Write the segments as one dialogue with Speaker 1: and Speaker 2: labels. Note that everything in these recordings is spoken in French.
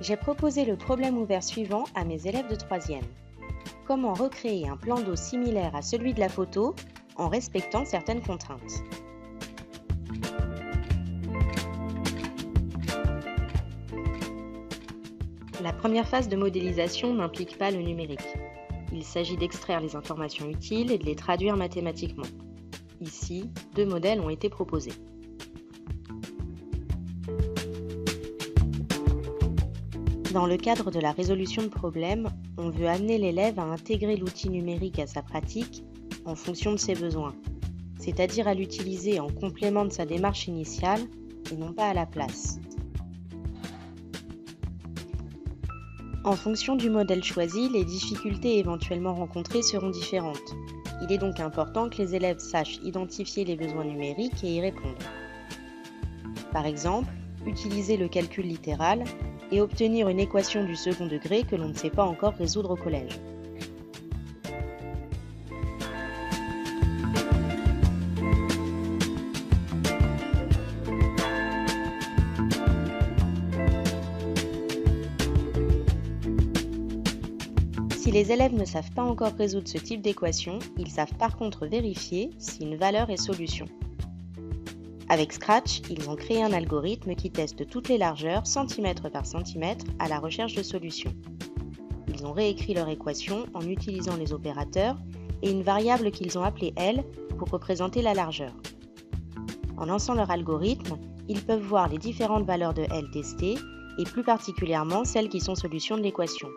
Speaker 1: J'ai proposé le problème ouvert suivant à mes élèves de 3e. Comment recréer un plan d'eau similaire à celui de la photo en respectant certaines contraintes? La première phase de modélisation n'implique pas le numérique. Il s'agit d'extraire les informations utiles et de les traduire mathématiquement. Ici, 2 modèles ont été proposés. Dans le cadre de la résolution de problèmes, on veut amener l'élève à intégrer l'outil numérique à sa pratique en fonction de ses besoins, c'est-à-dire à l'utiliser en complément de sa démarche initiale et non pas à la place. En fonction du modèle choisi, les difficultés éventuellement rencontrées seront différentes. Il est donc important que les élèves sachent identifier les besoins numériques et y répondre. Par exemple, utiliser le calcul littéral et obtenir une équation du second degré que l'on ne sait pas encore résoudre au collège. Si les élèves ne savent pas encore résoudre ce type d'équation, ils savent par contre vérifier si une valeur est solution. Avec Scratch, ils ont créé un algorithme qui teste toutes les largeurs, centimètre par centimètre, à la recherche de solutions. Ils ont réécrit leur équation en utilisant les opérateurs et une variable qu'ils ont appelée L pour représenter la largeur. En lançant leur algorithme, ils peuvent voir les différentes valeurs de L testées et plus particulièrement celles qui sont solutions de l'équation.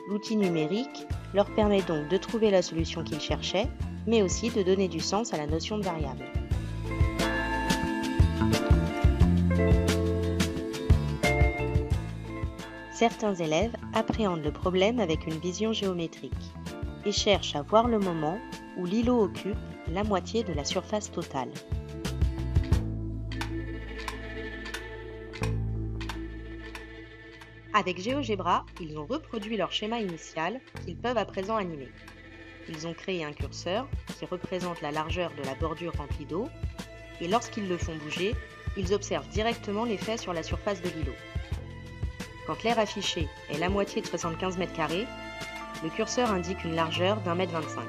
Speaker 1: L'outil numérique leur permet donc de trouver la solution qu'ils cherchaient, mais aussi de donner du sens à la notion de variable. Certains élèves appréhendent le problème avec une vision géométrique et cherchent à voir le moment où l'îlot occupe la moitié de la surface totale. Avec GeoGebra, ils ont reproduit leur schéma initial qu'ils peuvent à présent animer. Ils ont créé un curseur qui représente la largeur de la bordure remplie d'eau et lorsqu'ils le font bouger, ils observent directement l'effet sur la surface de l'îlot. Quand l'air affiché est la moitié de 75 m², le curseur indique une largeur d'1,25 m.